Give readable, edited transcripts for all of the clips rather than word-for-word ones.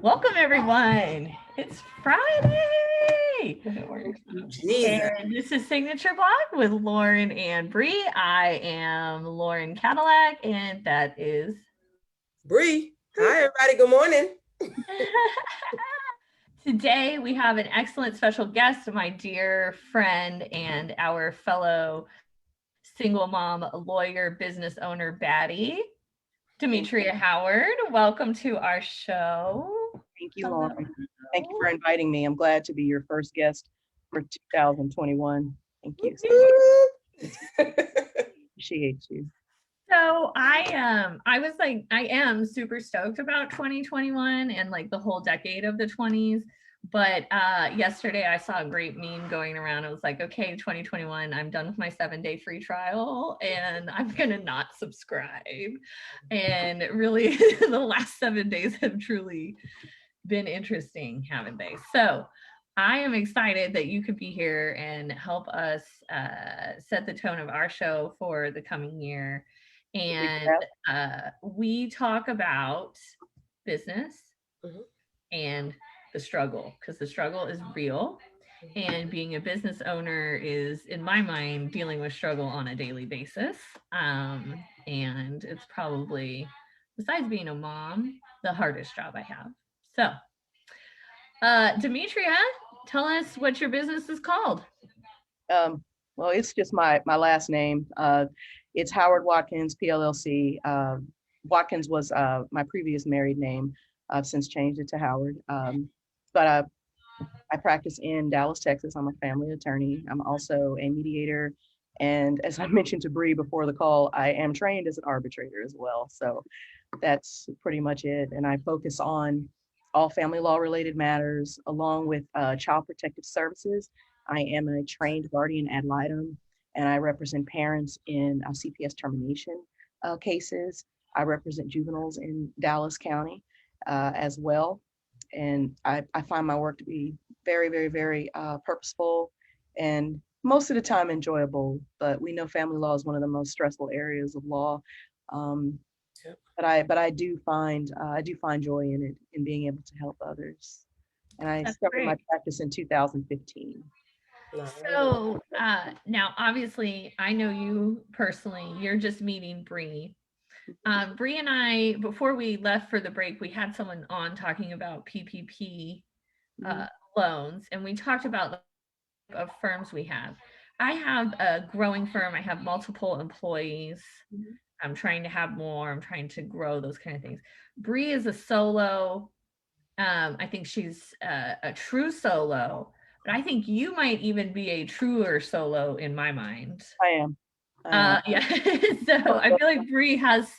Welcome everyone. It's Friday. Jesus. And this is Signature Block with Lauren and Bree. I am Lauren Cadillac, and that is Bree. Hi, everybody. Good morning. Today we have an excellent special guest, my dear friend and our fellow single mom, lawyer, business owner, Batty, Demetria Howard. Welcome to our show. Thank you, Lauren. Thank you for inviting me. I'm glad to be your first guest for 2021. Thank you so much. Appreciate you. So I am super stoked about 2021 and like the whole decade of the 20s. But yesterday I saw a great meme going around. It was like, okay, 2021, I'm done with my 7-day free trial and I'm gonna not subscribe. And really the last 7 days have truly been interesting, haven't they? So I am excited that you could be here and help us set the tone of our show for the coming year. And we talk about business and the struggle, because the struggle is real. And being a business owner is, in my mind, dealing with struggle on a daily basis. And it's probably, besides being a mom, the hardest job I have. So, Demetria, tell us what your business is called. Well, it's just my last name. It's Howard Watkins PLLC. Watkins was my previous married name. I've since changed it to Howard. But I practice in Dallas, Texas. I'm a family attorney. I'm also a mediator. And as I mentioned to Bree before the call, I am trained as an arbitrator as well. So that's pretty much it. And I focus on all family law related matters, along with child protective services. I am a trained guardian ad litem, and I represent parents in CPS termination cases. I represent juveniles in Dallas County as well. And I find my work to be very, very, very purposeful and most of the time enjoyable. But we know family law is one of the most stressful areas of law. But I do find joy in it, in being able to help others. And I started my practice in 2015. So now, obviously, I know you personally. You're just meeting Bree. Bree and I, before we left for the break, we had someone on talking about PPP loans, and we talked about the type of firms we have. I have a growing firm. I have multiple employees. I'm trying to have more. I'm trying to grow those kind of things. Bree is a solo. I think she's a true solo, but I think you might even be a truer solo in my mind. I am. Yeah. So I feel like Bree has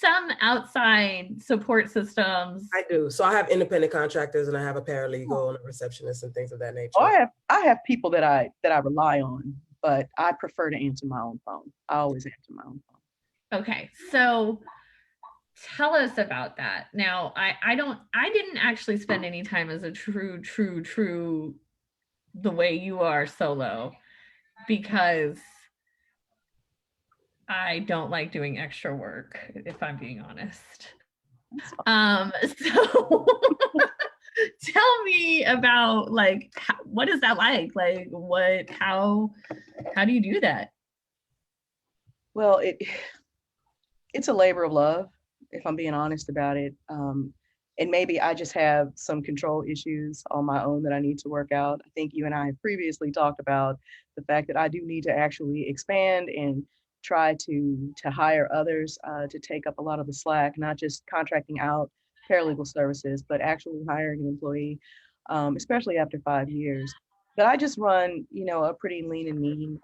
some outside support systems. I do. So I have independent contractors, and I have a paralegal and a receptionist and things of that nature. Oh, I have people that I rely on, but I prefer to answer my own phone. I always answer my own phone. Okay, so tell us about that. Now, I didn't actually spend any time as a true the way you are solo, because I don't like doing extra work, if I'm being honest. So tell me about, like, what is that like? Like, how do you do that? Well, it's a labor of love, if I'm being honest about it. And maybe I just have some control issues on my own that I need to work out. I think you and I have previously talked about the fact that I do need to actually expand and try to hire others to take up a lot of the slack, not just contracting out paralegal services, but actually hiring an employee, especially after 5 years. But I just run, a pretty lean and mean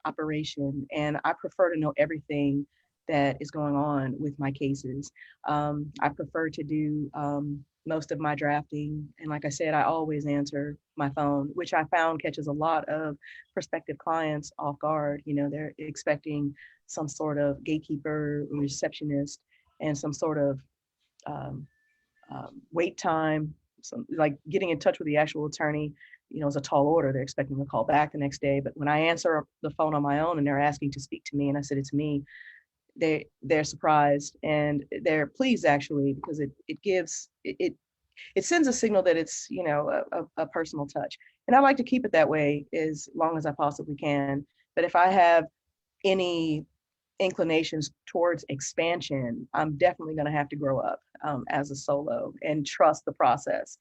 operation, and I prefer to know everything that is going on with my cases. I prefer to do most of my drafting. And like I said, I always answer my phone, which I found catches a lot of prospective clients off guard. They're expecting some sort of gatekeeper, receptionist, and some sort of wait time, some like getting in touch with the actual attorney, is a tall order. They're expecting a call back the next day. But when I answer the phone on my own and they're asking to speak to me and I said it's me, they're surprised and they're pleased, actually, because it it sends a signal that it's, you know, a personal touch. And I like to keep it that way as long as I possibly can. But if I have any inclinations towards expansion, I'm definitely going to have to grow up as a solo and trust the process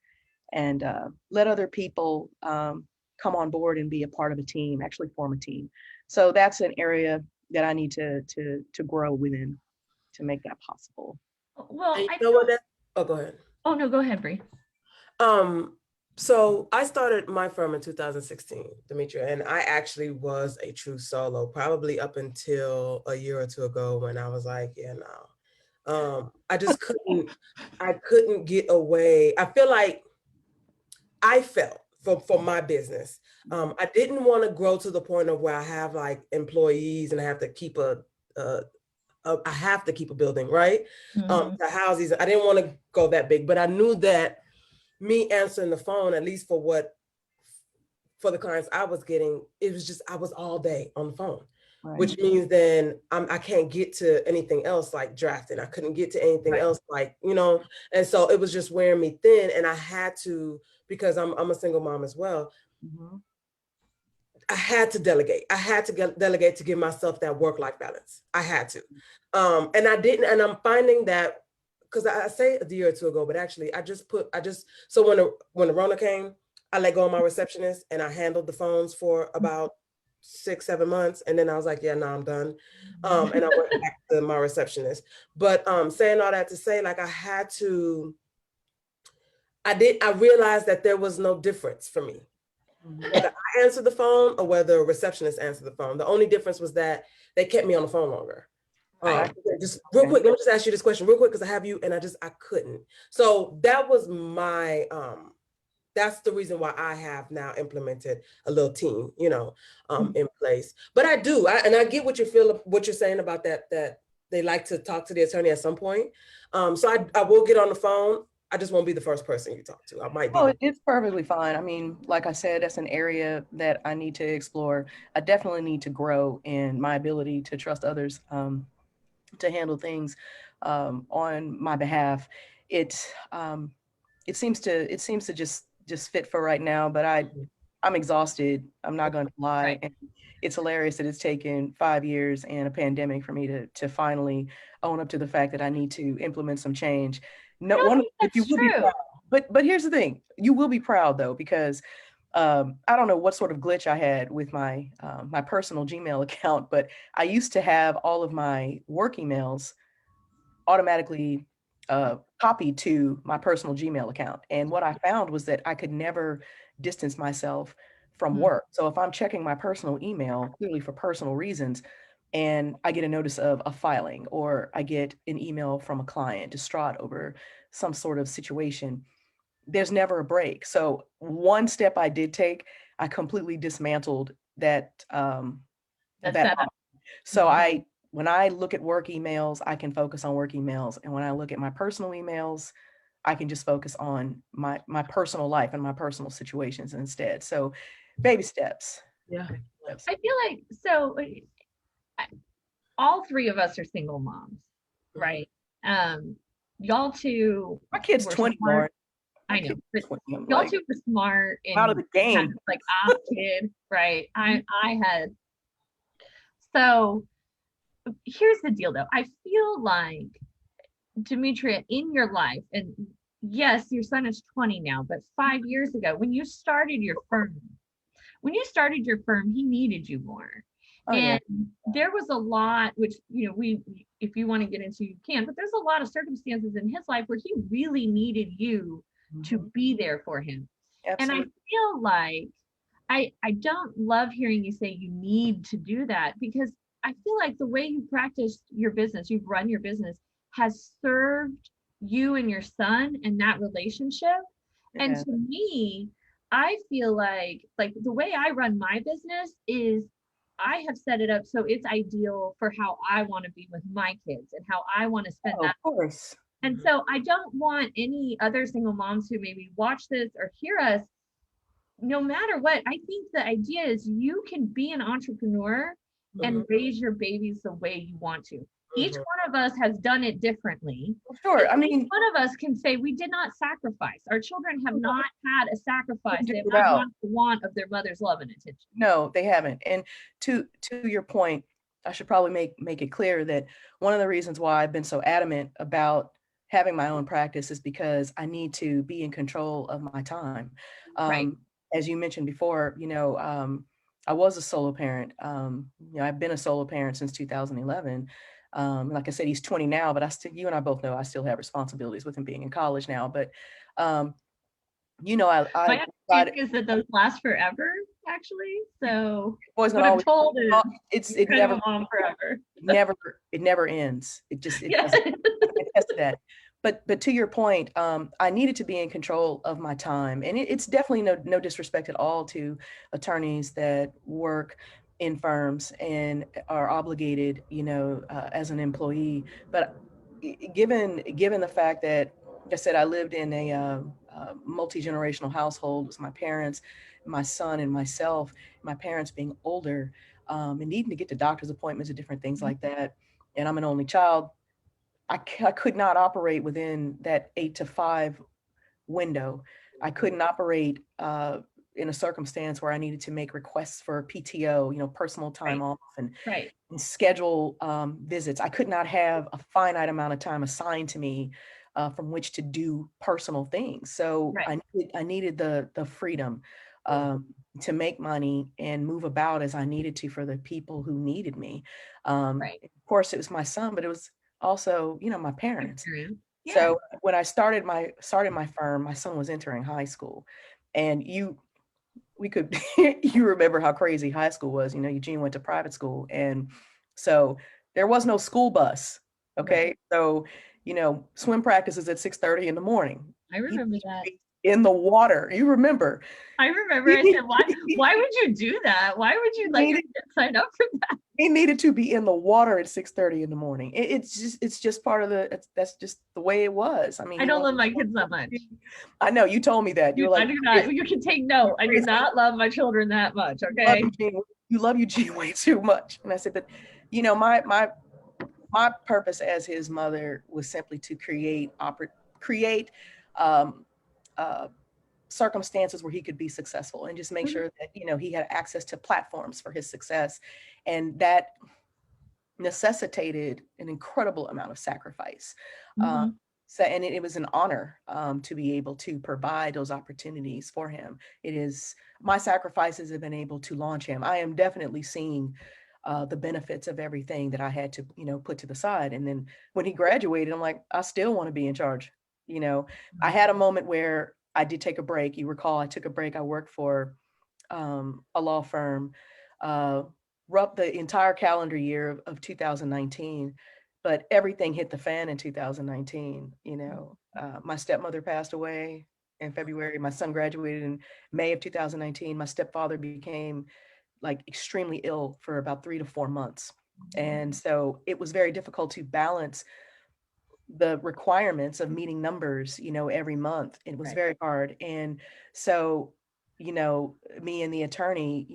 and let other people come on board and be a part of a team, actually form a team. So that's an area that I need to grow within to make that possible. Well, And you I know what that, oh, go ahead. Oh, no, go ahead, Bree. So I started my firm in 2016, Demetria, and I actually was a true solo, probably up until a year or two ago when I was like, yeah, no. I just couldn't get away. I feel like I felt for my business, I didn't want to grow to the point of where I have like employees and I have to keep I have to keep a building, right? Mhm. To house these. I didn't want to go that big, but I knew that me answering the phone, at least for the clients I was getting, it was just, I was all day on the phone, Right. which means then I can't get to anything else like drafting. I couldn't get to anything else like, you know, and so it was just wearing me thin, and I had to, because I'm a single mom as well. Mhm. I had to delegate. I had to delegate to give myself that work-life balance. I had to. And I didn't, and I'm finding that, because I say a year or two ago, but actually so when the Rona came, I let go of my receptionist and I handled the phones for about 6-7 months. And then I was like, yeah, no, I'm done. And I went back to my receptionist. But saying all that to say, like I realized that there was no difference for me. Whether I answered the phone or whether a receptionist answered the phone. The only difference was that they kept me on the phone longer. Just real quick, let me just ask you this question real quick, because I have you, and I couldn't. So that was my, that's the reason why I have now implemented a little team, you know, in place. But I do, and I get what you're saying about that they like to talk to the attorney at some point. So I will get on the phone. I just won't be the first person you talk to. I might be. Oh, it's perfectly fine. I mean, like I said, that's an area that I need to explore. I definitely need to grow in my ability to trust others to handle things on my behalf. It seems to just fit for right now, but I'm exhausted. I'm not going to lie. Right. And it's hilarious that it's taken 5 years and a pandemic for me to finally own up to the fact that I need to implement some change. No, I think if you that's will be true. proud, but here's the thing: you will be proud though, because I don't know what sort of glitch I had with my my personal Gmail account, but I used to have all of my work emails automatically copied to my personal Gmail account. And what I found was that I could never distance myself from work. So if I'm checking my personal email, clearly for personal reasons, and I get a notice of a filing, or I get an email from a client distraught over some sort of situation, there's never a break. So one step I did take, I completely dismantled that That's that. that. So when I look at work emails, I can focus on work emails. And when I look at my personal emails, I can just focus on my personal life and my personal situations instead. So baby steps. Yeah. I feel like, so all three of us are single moms, right? Y'all two My kid's were 20, smart. Lauren. I know, but 20. I'm y'all like, two were smart and out of the game. had, like off kid, right? I had. So here's the deal though. I feel like, Demetria, in your life, and yes, your son is 20 now, but 5 years ago, when you started your firm, he needed you more. Oh, And yeah. there was a lot, which, you know, if you want to get into, you can, but there's a lot of circumstances in his life where he really needed you to be there for him. Absolutely. And I feel like I don't love hearing you say you need to do that, because I feel like the way you practice your business, you've run your business, has served you and your son and that relationship. Yeah. And to me, I feel like the way I run my business is I have set it up so it's ideal for how I want to be with my kids and how I want to spend that. Of course. And so I don't want any other single moms who maybe watch this or hear us, no matter what. I think the idea is you can be an entrepreneur and raise your babies the way you want to. Each Mhm. one of us has done it differently. Sure. I Each mean, one of us can say we did not sacrifice. Our children have not had a sacrifice. They have not without. had the want of their mother's love and attention. No, they haven't. And to your point, I should probably make it clear that one of the reasons why I've been so adamant about having my own practice is because I need to be in control of my time. Right. As you mentioned before, I was a solo parent. I've been a solo parent since 2011. Like I said, he's 20 now, but you and I both know I still have responsibilities with him being in college now. But My I understanding is that those last forever, actually. So boys what gonna I'm always told is it kind never of a mom forever. never ends. It Yeah. doesn't. I can attest to that. But to your point, I needed to be in control of my time, and it's definitely no disrespect at all to attorneys that work in firms and are obligated, as an employee. But given the fact that, like I said, I lived in a multi-generational household with my parents, my son, and myself. My parents being older, and needing to get to doctor's appointments and different things like that. And I'm an only child. I could not operate within that 8 to 5 window. I couldn't operate in a circumstance where I needed to make requests for PTO, personal time off, and Right. schedule visits. I could not have a finite amount of time assigned to me from which to do personal things. So Right. I needed the freedom to make money and move about as I needed to for the people who needed me. Right. Of course, it was my son, but it was also, my parents. Yeah. So when I started my firm, my son was entering high school, and we could you remember how crazy high school was. Eugene went to private school, and so there was no school bus. Okay. Right. So swim practice is at 6:30 in the morning. I remember that. In the water, you remember. I remember I said, why would you do that? Why would you let your kid sign up for that? He needed to be in the water at 6:30 in the morning. It's just part of that's just the way it was. I mean, I don't love my kids that much. I know you told me that. You were like, I do not. You can take note. I do not love my children that much. Okay. You love Eugene way too much. And I said, but my purpose as his mother was simply to create circumstances where he could be successful, and just make sure that he had access to platforms for his success, and that necessitated an incredible amount of sacrifice. So, and it was an honor to be able to provide those opportunities for him. My sacrifices have been able to launch him. I am definitely seeing the benefits of everything that I had to, put to the side. And then when he graduated, I'm like, I still want to be in charge. I had a moment where I did take a break. You recall, I took a break. I worked for a law firm, the entire calendar year of 2019, but everything hit the fan in 2019. My stepmother passed away in February. My son graduated in May of 2019. My stepfather became extremely ill for about 3 to 4 months. And so it was very difficult to balance the requirements of meeting numbers, every month. It was very hard. And so, me and the attorney,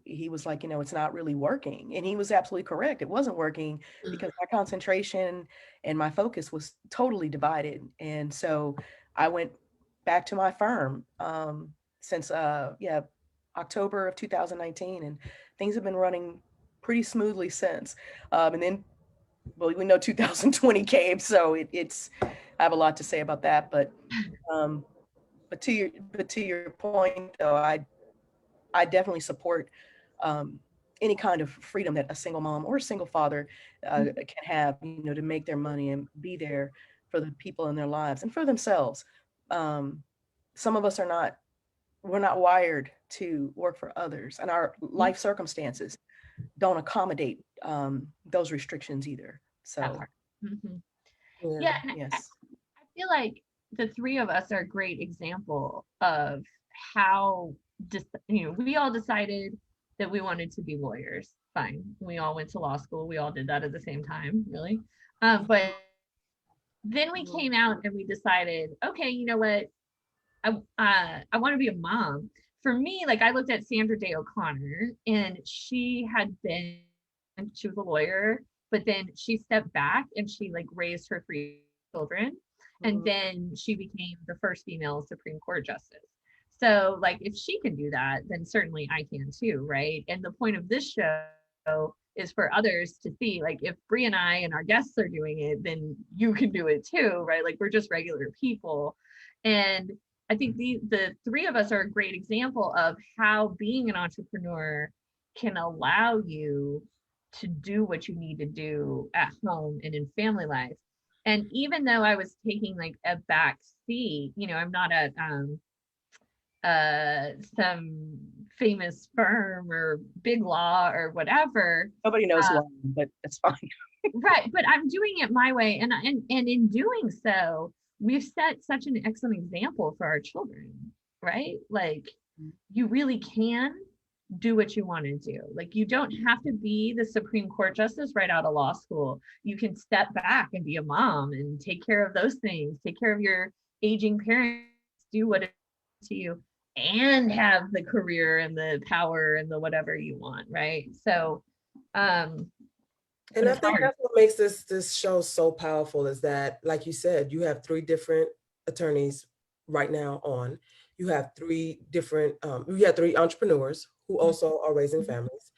he was like, it's not really working. And he was absolutely correct. It wasn't working because my concentration and my focus was totally divided. And so I went back to my firm since October of 2019, and things have been running pretty smoothly since. And then, well, we know 2020 came, so it's I have a lot to say about that. But to your point, though, I definitely support any kind of freedom that a single mom or a single father can have, to make their money and be there for the people in their lives and for themselves. Some of us we're not wired to work for others, and our life circumstances don't accommodate those restrictions either. So, Yeah. yes. I feel like the three of us are a great example of how we all decided that we wanted to be lawyers. Fine. We all went to law school. We all did that at the same time, really. But then we came out and we decided, okay, you know what? I want to be a mom. For me, I looked at Sandra Day O'Connor, and she was a lawyer but then she stepped back and she like raised her 3 children. And then she became the first female Supreme Court justice. So like, if she can do that, then certainly I can too, right? And the point of this show is for others to see, like, if Bree and I and our guests are doing it, then you can do it too, right? Like, we're just regular people. And I think the 3 of us are a great example of how being an entrepreneur can allow you to do what you need to do at home and in family life. And even though I was taking like a back seat, you know, I'm not at some famous firm or big law or whatever. Nobody knows who I am, but it's fine. Right, but I'm doing it my way, and in doing so, we've set such an excellent example for our children, right? Like, you really can do what you want to do. Like, you don't have to be the Supreme Court justice right out of law school. You can step back and be a mom and take care of those things, take care of your aging parents, do what it is to you, and have the career and the power and the whatever you want, right? So and I think that's what makes this show so powerful, is that, like you said, you have 3 different attorneys right now on. You have 3 different, you have 3 entrepreneurs who also are raising families.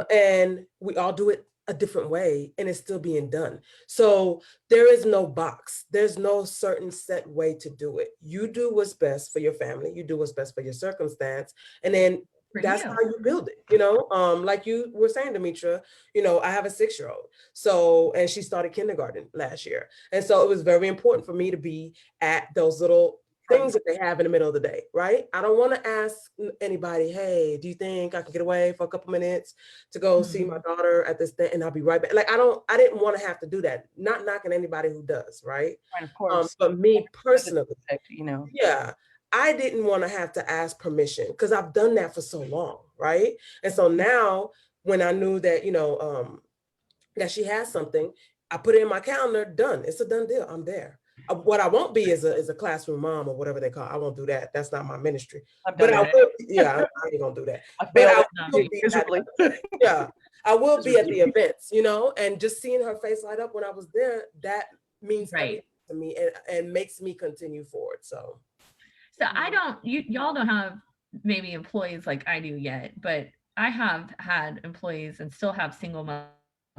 And we all do it a different way, and it's still being done. So there is no box. There's no certain set way to do it. You do what's best for your family. You do what's best for your circumstance. And then that's how you build it, you know? Like you were saying, Demetria, you know, I have a 6-year-old. So, and she started kindergarten last year. And so it was very important for me to be at those little things that they have in the middle of the day, right? I don't want to ask anybody, hey, do you think I can get away for a couple minutes to go see my daughter at this thing, and I'll be right back. Like, I didn't want to have to do that. Not knocking anybody who does, right? Right, of course. But me personally, you know, yeah, I didn't want to have to ask permission, because I've done that for so long, right? And so now, when I knew that, you know, that she has something, I put it in my calendar, done. It's a done deal. I'm there. What I won't be is a classroom mom or whatever they call it. I won't do that. That's not my ministry. But I will, yeah, I ain't gonna do that. But I will be yeah, I will be at the events, you know, and just seeing her face light up when I was there, that means everything to me, and makes me continue forward. So I don't, y'all don't have maybe employees like I do yet, but I have had employees and still have single mother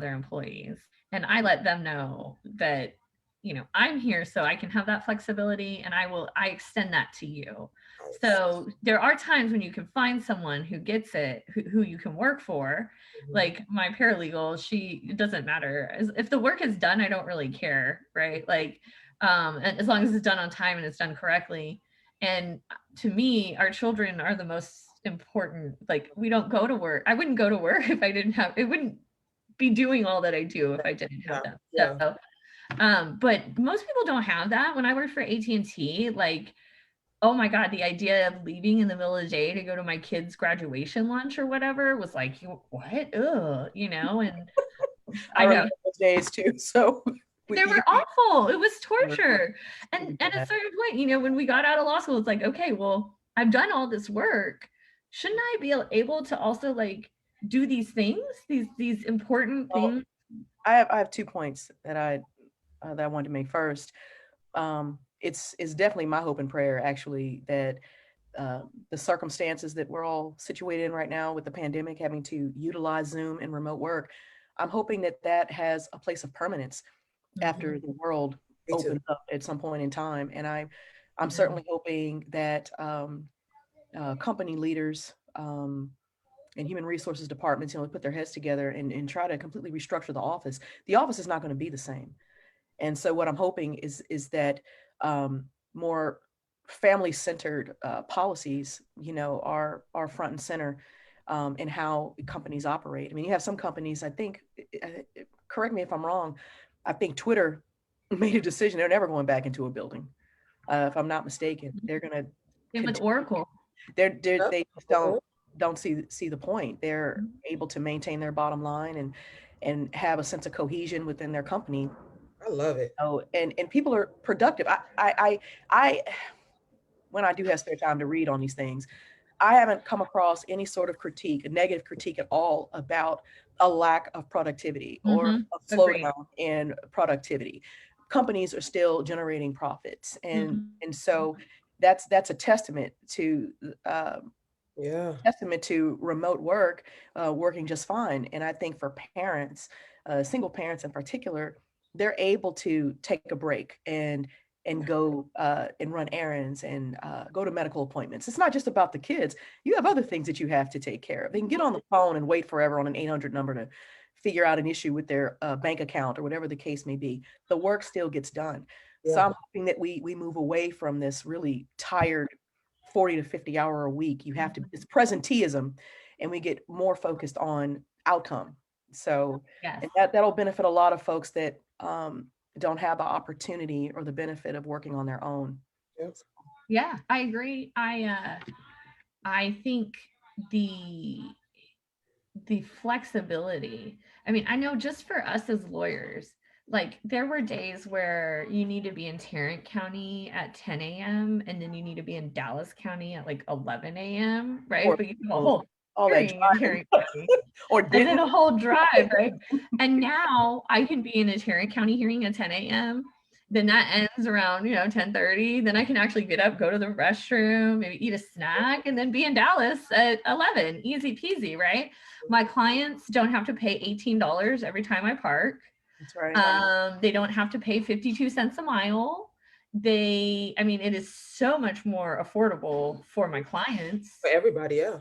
employees. And I let them know that, you know, I'm here so I can have that flexibility, and I extend that to you. So there are times when you can find someone who gets it, who you can work for. Like my paralegal, it doesn't matter. If the work is done, I don't really care, right? Like, and as long as it's done on time and it's done correctly. And to me, our children are the most important. Like, we don't go to work. I wouldn't go to work if I didn't have, it wouldn't be doing all that I do if I didn't have them. So, but most people don't have that. When I worked for AT&T, like, oh my God, the idea of leaving in the middle of the day to go to my kid's graduation lunch or whatever was like, what? Ugh, you know, and I know those days too. So they were awful. It was torture. And at a certain point, you know, when we got out of law school, it's like, okay, well, I've done all this work. Shouldn't I be able to also like do these things, these important things? I have 2 points that I wanted to make. First, it's definitely my hope and prayer, actually, that the circumstances that we're all situated in right now with the pandemic, having to utilize Zoom and remote work, I'm hoping that has a place of permanence after the world opens up at some point in time. And I'm certainly hoping that company leaders and human resources departments, you know, put their heads together and try to completely restructure the office. The office is not going to be the same. And so what I'm hoping is that more family-centered policies, you know, are front and center in how companies operate. I mean, you have some companies, I think, correct me if I'm wrong, I think Twitter made a decision they're never going back into a building. If I'm not mistaken, they're going to. With Oracle. They just don't see the point. They're able to maintain their bottom line and have a sense of cohesion within their company. I love it. Oh, and people are productive. I when I do have spare time to read on these things, I haven't come across any sort of critique, a negative critique at all about a lack of productivity or a Agreed. slowdown in productivity. Companies are still generating profits. And so that's a testament to remote work working just fine. And I think for parents, single parents in particular, they're able to take a break and go and run errands and go to medical appointments. It's not just about the kids. You have other things that you have to take care of. They can get on the phone and wait forever on an 800 number to figure out an issue with their bank account or whatever the case may be. The work still gets done. Yeah. So I'm hoping that we move away from this really tired 40 to 50 hour a week. You have to, it's presenteeism, and we get more focused on outcome. So yes. And that'll benefit a lot of folks that don't have the opportunity or the benefit of working on their own. Yeah, I agree. I think the flexibility, I mean, I know just for us as lawyers, like there were days where you need to be in Tarrant County at 10 a.m. and then you need to be in Dallas County at like 11 a.m. right? But you have a whole hearing in Tarrant County. And then a whole drive, right? And now I can be in a Tarrant County hearing at 10 a.m. Then that ends around, 10:30. Then I can actually get up, go to the restroom, maybe eat a snack, and then be in Dallas at 11. Easy peasy, right? My clients don't have to pay $18 every time I park. That's right. They don't have to pay 52 cents a mile. It is so much more affordable for my clients. For everybody, yeah.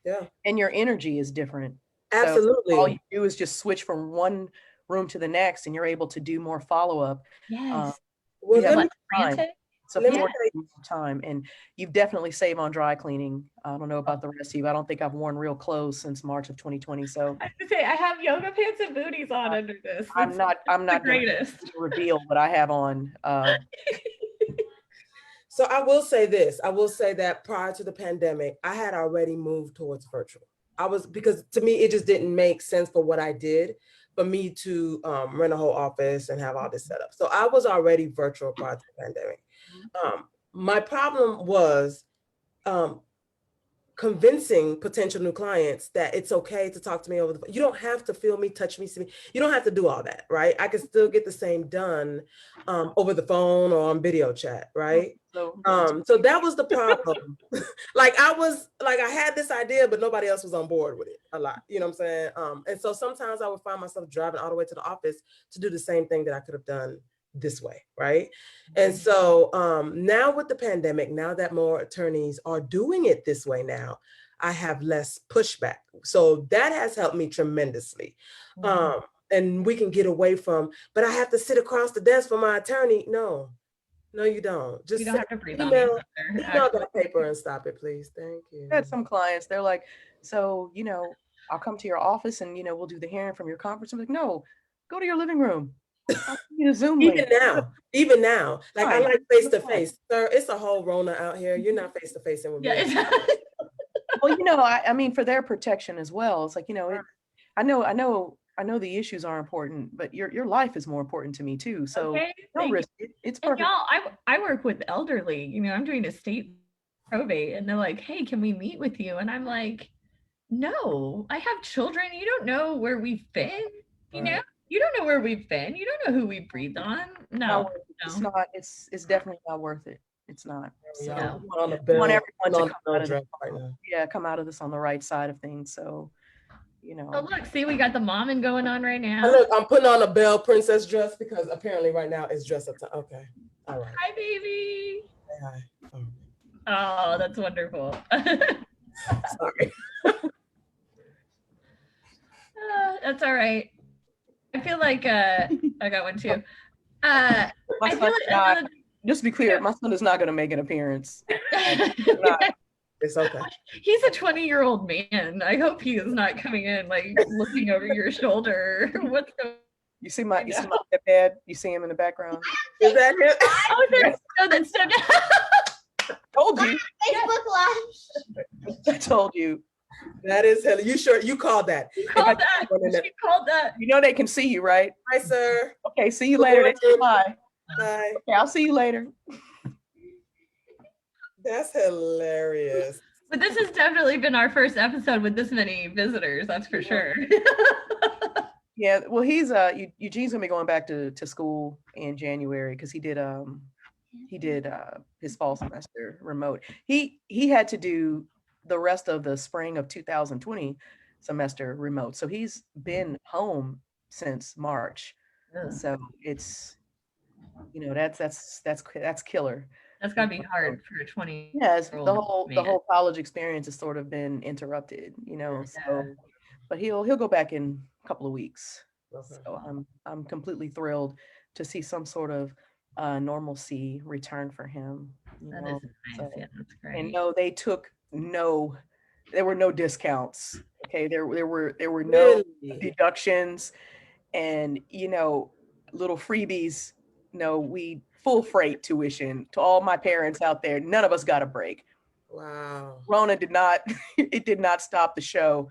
Yeah. And your energy is different. Absolutely. So all you do is just switch from one room to the next, and you're able to do more follow-up. Yes. Well, let me So time, and you've definitely saved on dry cleaning. I don't know about the rest of you. I don't think I've worn real clothes since March of 2020. So I have to say, I have yoga pants and booties on under this. I'm not the greatest to reveal what I have on. So I will say this. I will say that prior to the pandemic, I had already moved towards virtual. Because to me, it just didn't make sense for what I did for me to rent a whole office and have all this set up. So I was already virtual prior to the pandemic. My problem was convincing potential new clients that it's okay to talk to me over the phone. You don't have to feel me, touch me, see me. You don't have to do all that, right? I can still get the same done over the phone or on video chat, right? So that was the problem. I had this idea, but nobody else was on board with it a lot. You know what I'm saying? And so sometimes I would find myself driving all the way to the office to do the same thing that I could have done this way, right? And so now with the pandemic, now that more attorneys are doing it this way now, I have less pushback. So that has helped me tremendously. And we can get away from, but I have to sit across the desk from my attorney. No, you don't. Just you don't have to breathe on email that paper and stop it, please. Thank you. I had some clients, they're like, so, I'll come to your office and, we'll do the hearing from your conference. I'm like, no, go to your living room. Zoom even now, like I like face to face, sir. It's a whole Rona out here. You're not face to face with me. Well, I mean, for their protection as well. It's like, I know the issues are important, but your life is more important to me too. So no risk. It's perfect. Y'all, I work with elderly. I'm doing a state probate, and they're like, "Hey, can we meet with you?" And I'm like, "No, I have children. You don't know where we've been. You don't know where we've been. You don't know who we breathed on. No, it's not. It's definitely not worth it. It's not. So I want everyone to come out of this on the right side of things. So, Oh, look, see, we got the momming going on right now. Look, I'm putting on a Belle princess dress because apparently right now it's dress up time. Okay. All right. Hi, baby. Say hi. Oh, that's wonderful. Sorry. That's all right. I feel like I got one too. I feel like just to be clear, my son is not going to make an appearance. It's okay. He's a 20-year-old man. I hope he is not coming in like looking over your shoulder. What's going? You see my stepdad? You see him in the background? Is that him? Oh, that's stepdad. Told you. Facebook Live. I told you. That is hell. You sure you called that? You called that. She called that. They can see you, right? Hi, sir. Okay, see you later. Bye. Bye. Okay, I'll see you later. That's hilarious. But this has definitely been our first episode with this many visitors, that's for sure. Yeah, well, he's Eugene's gonna be going back to school in January because he did his fall semester remote. He had to do the rest of the spring of 2020 semester remote. So he's been home since March. Ugh, So it's, that's killer. that's gotta be hard for a 20. Yes, the Year-old whole man. college experience has sort of been interrupted, Yeah. so but he'll go back in a couple of weeks. Okay. So I'm completely thrilled to see some sort of normalcy return for him. That is nice. so- Yeah, that's And great. no, there were no discounts. Okay, there were no Really? deductions and little freebies. No, we full freight tuition to all my parents out there. None of us got a break. Wow. Rona did not it did not stop the show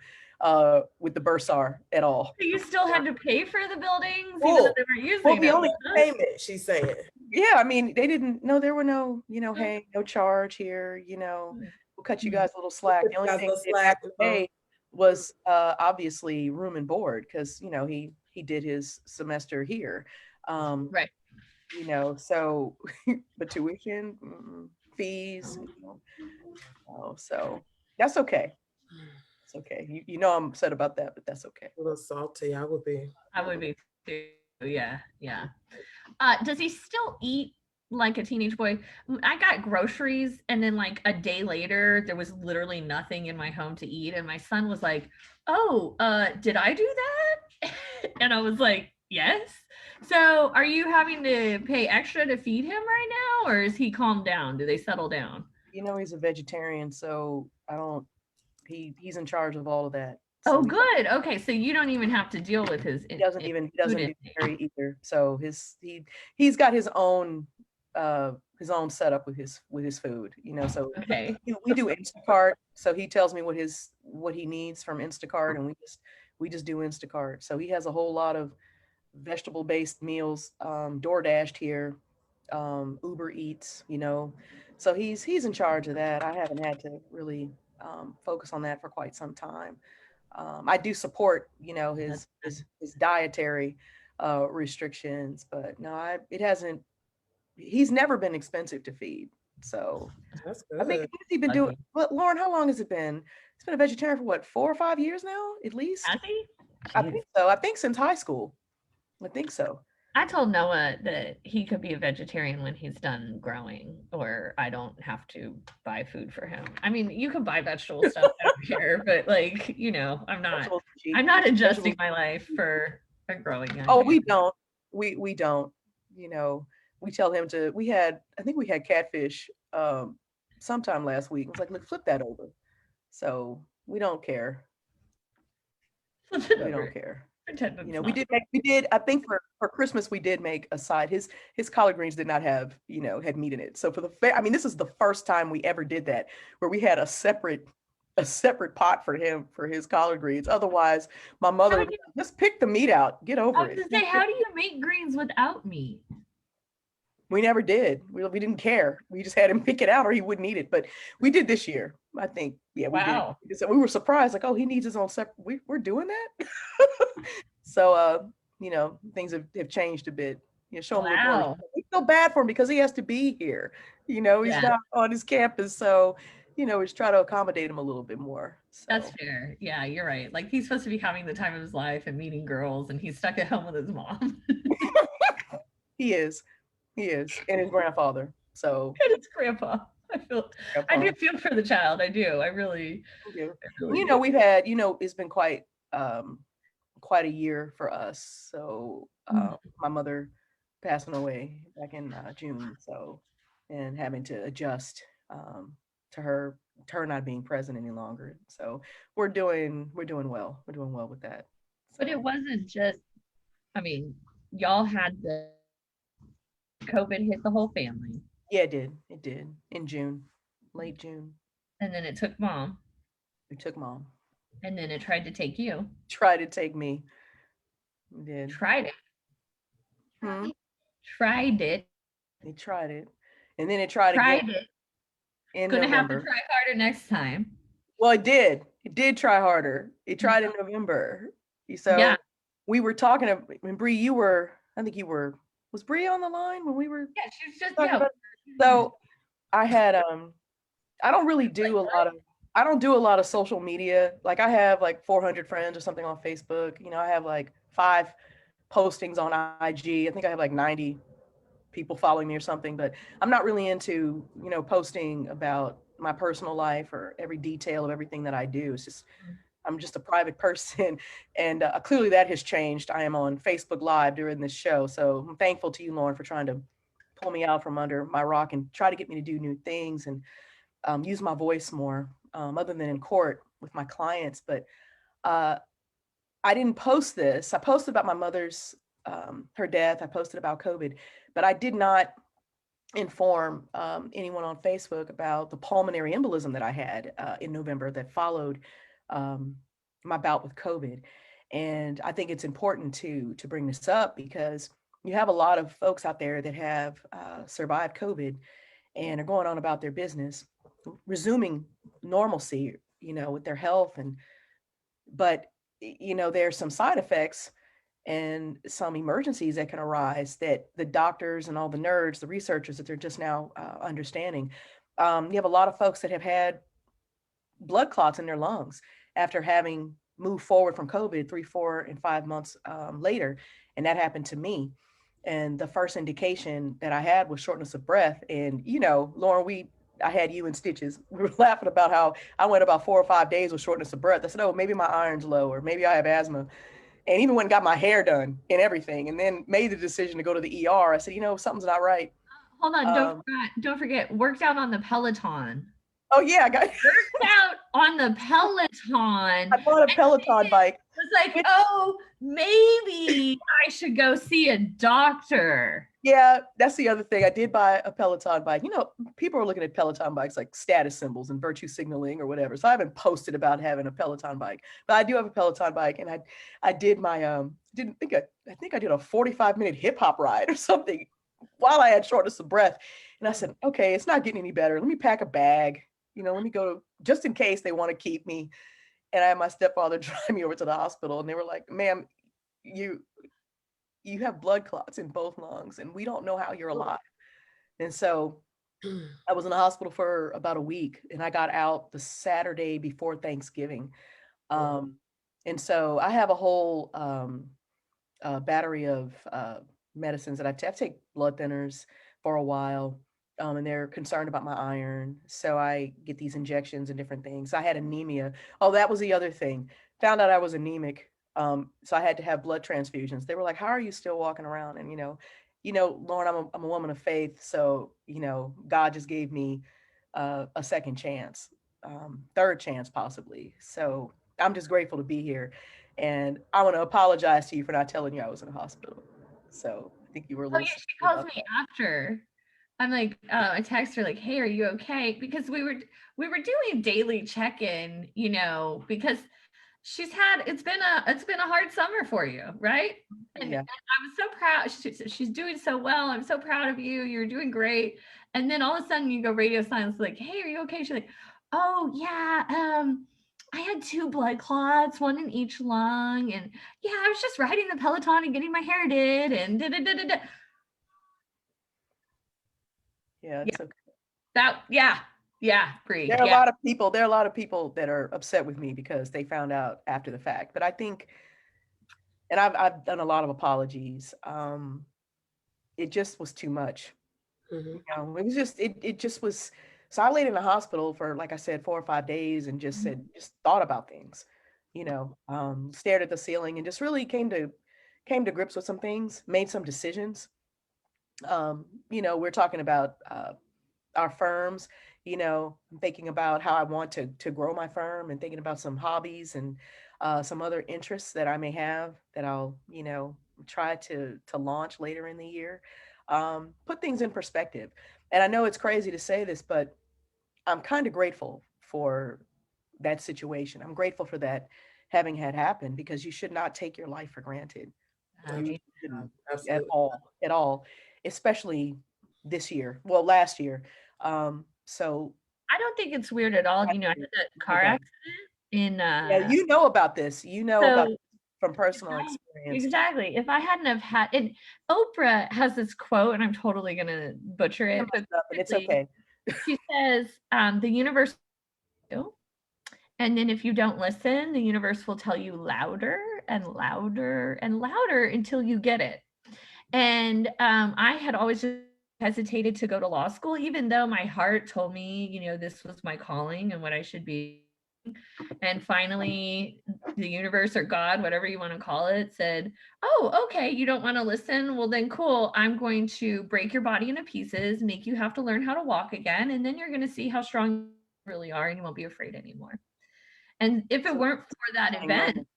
with the bursar at all. So you still had to pay for the buildings, even Cool. though they weren't using Well, the them, only huh? payment she's saying. Yeah, I mean, they didn't. No, there were no. Hey, no charge here. We'll cut you guys a little slack. The only Guys, thing little they didn't slack, have to pay was obviously room and board because he did his semester here. Right. So the tuition, fees. So that's okay. It's okay. I'm upset about that, but that's okay. A little salty, I would be. I would be too. Yeah. Does he still eat like a teenage boy? I got groceries and then like a day later, there was literally nothing in my home to eat. And my son was like, oh, did I do that? And I was like, yes. So are you having to pay extra to feed him right now? Or is he calmed down? Do they settle down? He's a vegetarian, so he's in charge of all of that. Oh, So good. Okay. So you don't even have to deal with his. he doesn't do intake. dairy either. So he's got his own setup with his food, so Okay. we do Instacart. So he tells me what he needs from Instacart, and we just do Instacart. So he has a whole lot of vegetable based meals, DoorDashed here, Uber Eats, so he's in charge of that. I haven't had to really focus on that for quite some time. I do support, his dietary restrictions, but no, he's never been expensive to feed. So That's I think good. he's been Lucky. doing, but Lauren, how long has it been? He's been a vegetarian for what, 4 or 5 years now, at least? Has he? I think so. I think since high school. I think so. I told Noah that he could be a vegetarian when he's done growing, or I don't have to buy food for him. I mean, you can buy vegetable stuff out here, but like, I'm not adjusting my life for a growing young Oh, man. we don't. We don't. We tell him to. I think we had catfish sometime last week. I was like, look, flip that over. So we don't care. Flip it We over. don't care. Pretend it's We not. did. I think for Christmas we did make a side. His collard greens did not have had meat in it. So for this is the first time we ever did that, where we had a separate pot for him for his collard greens. Otherwise, my mother would just pick the meat out. Get I over was it. gonna say, how do you make greens without meat? We never did. We didn't care. We just had him pick it out, or he wouldn't eat it. But we did this year. I think. Yeah, we Wow. did. So we were surprised, like, oh, he needs his own separate. We're doing that. So things have changed a bit. Show him a little more. Wow. We feel bad for him because he has to be here. He's Yeah. not on his campus, so we just try to accommodate him a little bit more. So. That's fair. Yeah, you're right. Like he's supposed to be having the time of his life and meeting girls, and he's stuck at home with his mom. He is, and his grandfather. So And it's grandpa. I do feel for the child. I do. I really. I really do. We've had, it's been quite a year for us. So my mother passing away back in June. So, and having to adjust to her not being present any longer. So we're doing well. We're doing well with that. But it wasn't just, y'all had the COVID hit the whole family. Yeah, it did in June, late June. And then it took mom. It took mom. And then it tried to take you. Tried to take me. It did. Tried it. Hmm? Tried it. They tried it. And then it tried Tried again. it. in Gonna have to November. try harder next time. Well, it did. It did try harder. It tried in November. So Yeah. we were talking to, when Bree, you were, I think you were, was Bree on the line when we were Yeah, she was just, talking yeah. about? So I had, I don't really do I don't do a lot of social media. Like I have like 400 friends or something on Facebook. You know, I have like 5 postings on IG. I think I have like 90 people following me or something, but I'm not really into, you know, posting about my personal life or every detail of everything that I do. It's just, I'm just a private person. And clearly that has changed. I am on Facebook Live during this show. So I'm thankful to you, Lauren, for trying to pull me out from under my rock and try to get me to do new things and use my voice more, other than in court with my clients. But I didn't post this. I posted about my mother's, her death. I posted about COVID, but I did not inform anyone on Facebook about the pulmonary embolism that I had in November that followed my bout with COVID. And I think it's important to bring this up because you have a lot of folks out there that have survived COVID and are going on about their business, resuming normalcy, you know, with their health. But you know, there's some side effects and some emergencies that can arise that the doctors and all the nerds, the researchers, that they're just now understanding. You have a lot of folks that have had blood clots in their lungs after having moved forward from COVID 3, 4, and 5 months later. And that happened to me. And the first indication that I had was shortness of breath. And, you know, Lauren, I had you in stitches. We were laughing about how I went about 4 or 5 days with shortness of breath. I said, oh, maybe my iron's low, or maybe I have asthma. And even went and got my hair done and everything, and then made the decision to go to the ER. I said, you know, something's not right. Hold on, don't forget, worked out on the Peloton. Oh yeah, I got worked out on the Peloton. I bought a Peloton bike. It was like, oh, maybe I should go see a doctor. Yeah, that's the other thing. I did buy a Peloton bike. You know, people are looking at Peloton bikes like status symbols and virtue signaling or whatever. So I haven't posted about having a Peloton bike, but I do have a Peloton bike, and I did my I think I did a 45-minute hip hop ride or something while I had shortness of breath. And I said, okay, it's not getting any better. Let me pack a bag. You know, let me go just in case they want to keep me. And I had my stepfather drive me over to the hospital, and they were like, ma'am, you have blood clots in both lungs, and we don't know how you're alive. And so I was in the hospital for about a week, and I got out the Saturday before Thanksgiving. And so I have a whole battery of medicines that I take blood thinners for a while. And they're concerned about my iron. So I get these injections and different things. I had anemia. Oh, that was the other thing. Found out I was anemic. So I had to have blood transfusions. They were like, how are you still walking around? And, you know, Lauren, I'm a woman of faith. So, you know, God just gave me a second chance, third chance possibly. So I'm just grateful to be here. And I want to apologize to you for not telling you I was in the hospital. So I think you were a little. Oh yeah, she calls me after. I'm like, I text her like, hey, are you okay? Because we were doing daily check-in, you know, because it's been a hard summer for you, right? And, Yeah. and I was so proud. She's doing so well. I'm so proud of you. You're doing great. And then all of a sudden you go radio silence, like, hey, are you okay? She's like, oh yeah, I had 2 blood clots, 1 in each lung, and yeah, I was just riding the Peloton and getting my hair did, and da-da-da-da-da. Yeah, it's okay. Bree. There are a lot of people that are upset with me because they found out after the fact. But I think, and I've done a lot of apologies. It just was too much. You know, it was just it just was. So I laid in the hospital for, like I said, 4 or 5 days and just thought about things, you know, stared at the ceiling and just really came to grips with some things, made some decisions. You know, we're talking about our firms, you know, thinking about how I want to grow my firm and thinking about some hobbies and some other interests that I may have that I'll, you know, try to launch later in the year. Put things in perspective. And I know it's crazy to say this, but I'm kind of grateful for that situation. I'm grateful for that having had happened, because you should not take your life for granted. At all, especially this year. Well, last year. So I don't think it's weird at all. You know, I had that car Okay. accident in Yeah, you know about this. You know about so from personal I- experience. exactly. If I hadn't have had and Oprah has this quote, and I'm totally gonna butcher it, but And it's basically, okay. she says, the universe will, and then if you don't listen, the universe will tell you louder and louder and louder until you get it. And I had always just hesitated to go to law school, even though my heart told me, you know, this was my calling and what I should be. And finally, the universe or God, whatever you want to call it, said, oh, okay, you don't want to listen. Well, then cool. I'm going to break your body into pieces, make you have to learn how to walk again. And then you're going to see how strong you really are and you won't be afraid anymore. And if it So weren't for that defining event, moment.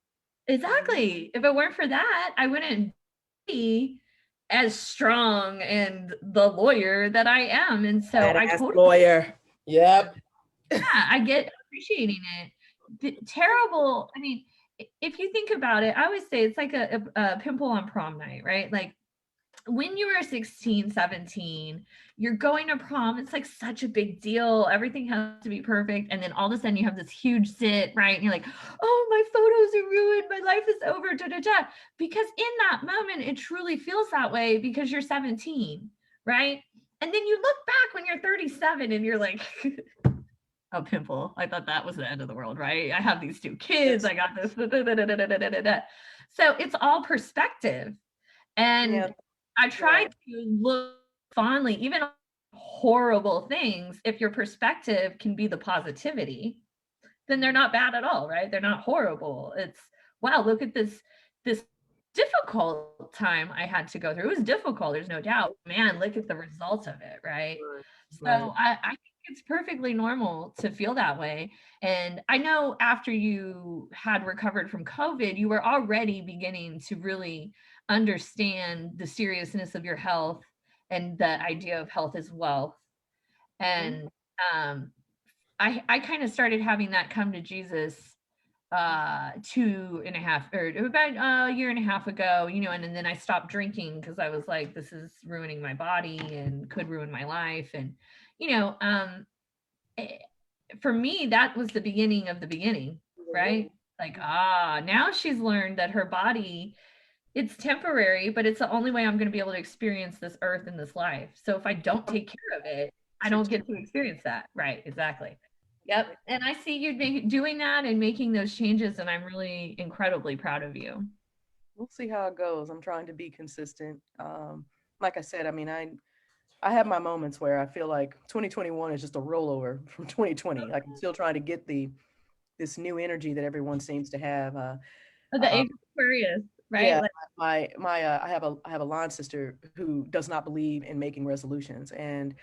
exactly. If it weren't for that, I wouldn't be as strong and the lawyer that I am. And so I Badass totally, lawyer. Yep. yeah, I get appreciating it. Terrible. I mean, if you think about it, I always say it's like a pimple on prom night, right? Like when you were 16, 17, you're going to prom. It's like such a big deal. Everything has to be perfect. And then all of a sudden you have this huge sit, right? And you're like, oh, my photos are ruined. My life is over. Da, da, da. Because in that moment, it truly feels that way because you're 17, right? And then you look back when you're 37 and you're like, a pimple. I thought that was the end of the world, right? I have these 2 kids. I got this. Da, da, da, da, da, da, da, da. So it's all perspective. And Yeah. I try to look fondly, even on horrible things, if your perspective can be the positivity, then they're not bad at all, right? They're not horrible. It's wow, look at this difficult time I had to go through. It was difficult, there's no doubt. Man, look at the results of it, right? So Right. I think it's perfectly normal to feel that way. And I know after you had recovered from COVID, you were already beginning to really understand the seriousness of your health and the idea of health as wealth. And um, I kind of started having that come to Jesus 2.5 or about a year and a half ago, you know, and then I stopped drinking because I was like, this is ruining my body and could ruin my life. And, you know, eh, for me, that was the beginning of the beginning, right? Like, now she's learned that her body, it's temporary, but it's the only way I'm going to be able to experience this earth and this life. So if I don't take care of it, I don't get to experience that. Right. Exactly. Yep. And I see you doing that and making those changes, and I'm really incredibly proud of you. We'll see how it goes. I'm trying to be consistent. Like I said, I mean, I have my moments where I feel like 2021 is just a rollover from 2020. Like I'm still trying to get this new energy that everyone seems to have. The age of Aquarius, right? Yeah, Like, I have a line sister who does not believe in making resolutions, and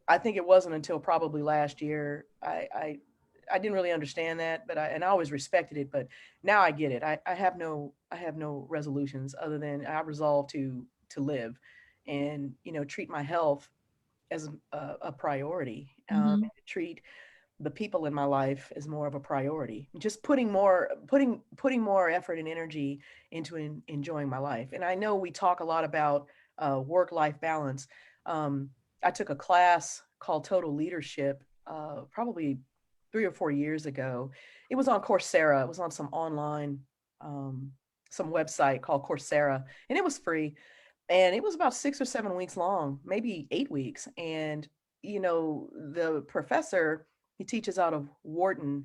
I think it wasn't until probably last year I didn't really understand that, but I always respected it. But now I get it. I have no resolutions other than I resolve to live, and treat my health as a priority. mhm. Treat the people in my life as more of a priority. Just putting more effort and energy into enjoying my life. And I know we talk a lot about work-life balance. I took a class called Total Leadership probably 3 or 4 years ago. It was on Coursera. It was on some online, some website called Coursera, and it was free. And it was about 6 or 7 weeks long, maybe 8 weeks. And the professor, he teaches out of Wharton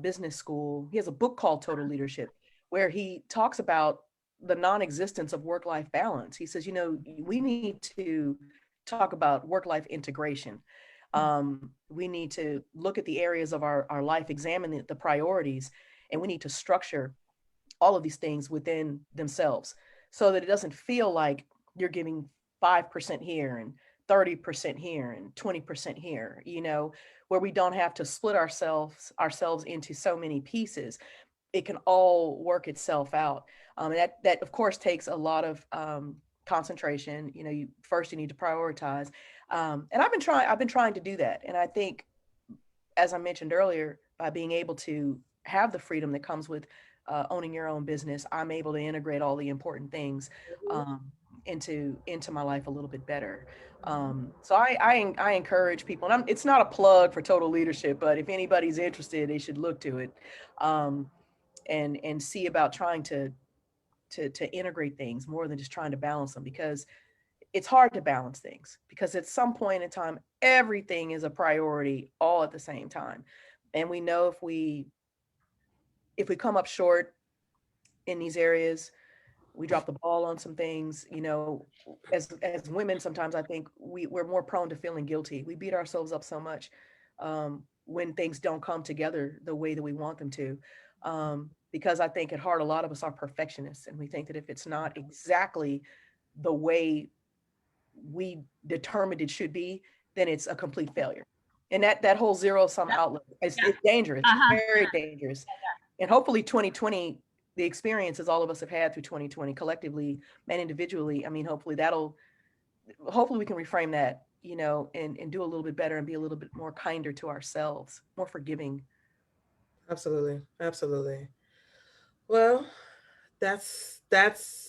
Business School. He has a book called Total Leadership, where he talks about the non-existence of work-life balance. He says, we need to talk about work-life integration. We need to look at the areas of our life, examine the priorities, and we need to structure all of these things within themselves so that it doesn't feel like you're giving 5% here and 30% here and 20% here, where we don't have to split ourselves into so many pieces. It can all work itself out. And that of course takes a lot of concentration. You need to prioritize. And I've been trying to do that. And I think, as I mentioned earlier, by being able to have the freedom that comes with owning your own business, I'm able to integrate all the important things into my life a little bit better. So I encourage people, and it's not a plug for Total Leadership, but if anybody's interested, they should look to it, and see about trying to integrate things more than just trying to balance them, because it's hard to balance things, because at some point in time, everything is a priority all at the same time. And we know if we come up short in these areas, we drop the ball on some things, you know, as women, sometimes I think we're more prone to feeling guilty. We beat ourselves up so much when things don't come together the way that we want them to. Because I think at heart, a lot of us are perfectionists, and we think that if it's not exactly the way we determined it should be, then it's a complete failure. And that whole zero-sum outlook is it's dangerous, very dangerous. And hopefully 2020, the experiences all of us have had through 2020 collectively and individually, I mean, hopefully we can reframe that, you know, and do a little bit better and be a little bit more kinder to ourselves, more forgiving. Absolutely. Absolutely. Well, that's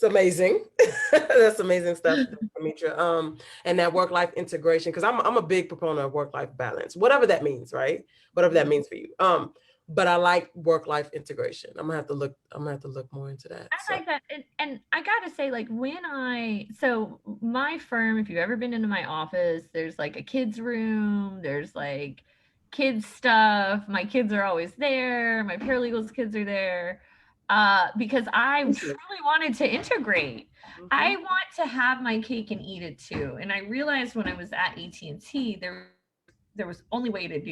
amazing. That's amazing stuff, Demetria. And that work-life integration, because I'm a big proponent of work-life balance, whatever that means, right? Whatever that means for you. But I like work-life integration. I'm gonna have to look more into that. I like that. And I gotta say, like, so my firm, if you've ever been into my office, there's like a kids room, there's like kids stuff. My kids are always there. My paralegals kids are there. Because I truly wanted to integrate. I want to have my cake and eat it too. And I realized when I was at AT&T, there was only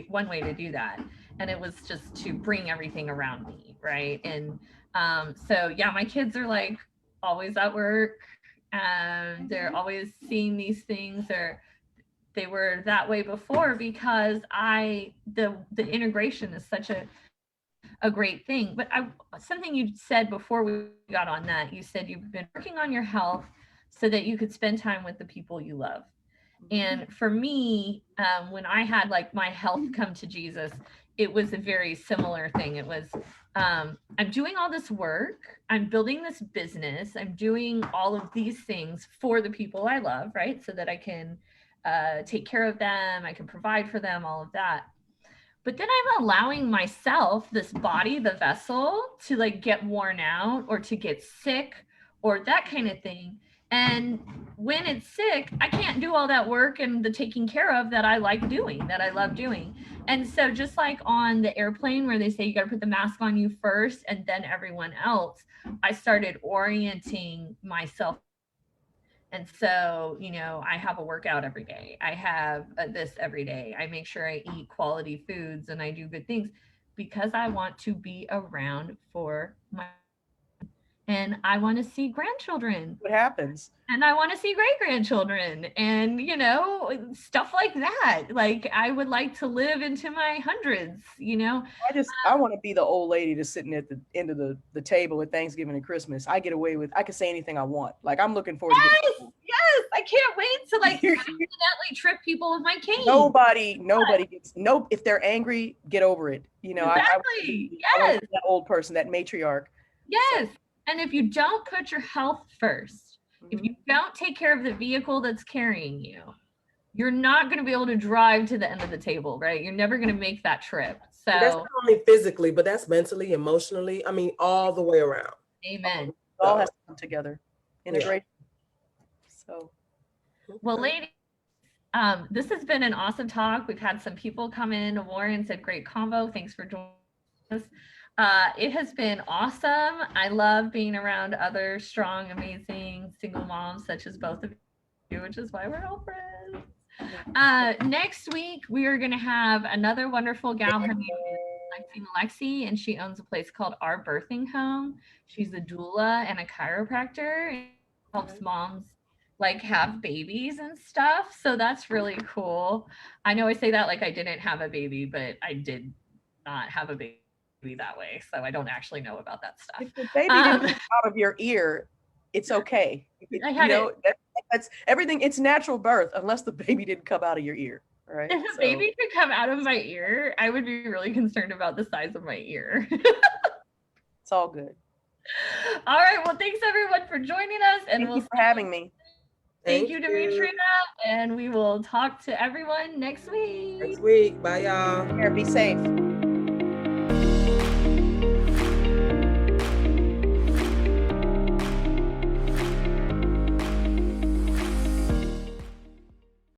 one way to do that, and it was just to bring everything around me, right? And so yeah, my kids are like always at work, and they're always seeing these things, or they were that way before, because the integration is such a great thing. But something you said before we got on that, you said you've been working on your health so that you could spend time with the people you love. And for me, when I had like my health come to Jesus, it was a very similar thing. It was, I'm doing all this work, I'm building this business, I'm doing all of these things for the people I love, right? So that I can take care of them, I can provide for them, all of that. But then I'm allowing myself, this body, the vessel, to like get worn out or to get sick or that kind of thing. And when it's sick, I can't do all that work and the taking care of that I like doing, that I love doing. And so just like on the airplane where they say you got to put the mask on you first and then everyone else, I started orienting myself. And so, you know, I have a workout every day. I have this every day. I make sure I eat quality foods and I do good things because I want to be around for my, and I want to see grandchildren. What happens? And I want to see great grandchildren and, you know, stuff like that. Like I would like to live into my hundreds, you know. I want to be the old lady that's sitting at the end of the table at Thanksgiving and Christmas. I get away with, I can say anything I want. Like I'm looking forward to Yes, I can't wait to like accidentally trip people with my cane. Nobody gets, if they're angry, get over it. You know, exactly. I want to be that old person, that matriarch. Yes. So. And if you don't put your health first, if you don't take care of the vehicle that's carrying you, you're not going to be able to drive to the end of the table, right? You're never going to make that trip. So that's not only physically, but that's mentally, emotionally. I mean, all the way around. Amen. It all has to come together. Integration. Yeah. So, well, ladies, this has been an awesome talk. We've had some people come in. Warren said, great combo. Thanks for joining us. It has been awesome. I love being around other strong, amazing single moms such as both of you, which is why we're all friends. Next week, we are going to have another wonderful gal. Her name is Lexi, and she owns a place called Our Birthing Home. She's a doula and a chiropractor and helps moms like have babies and stuff. So that's really cool. I know I say that like I didn't have a baby, but I did not have a baby that way, so I don't actually know about that stuff. If the baby didn't come out of your ear, it's okay. That's everything. It's natural birth, unless the baby didn't come out of your ear. Right? If a baby could come out of my ear, I would be really concerned about the size of my ear. It's all good. All right. Well, thanks everyone for joining us, and Thank you for having me. Thank you, Demetria, and we will talk to everyone next week. Next week. Bye, y'all. Here, be safe.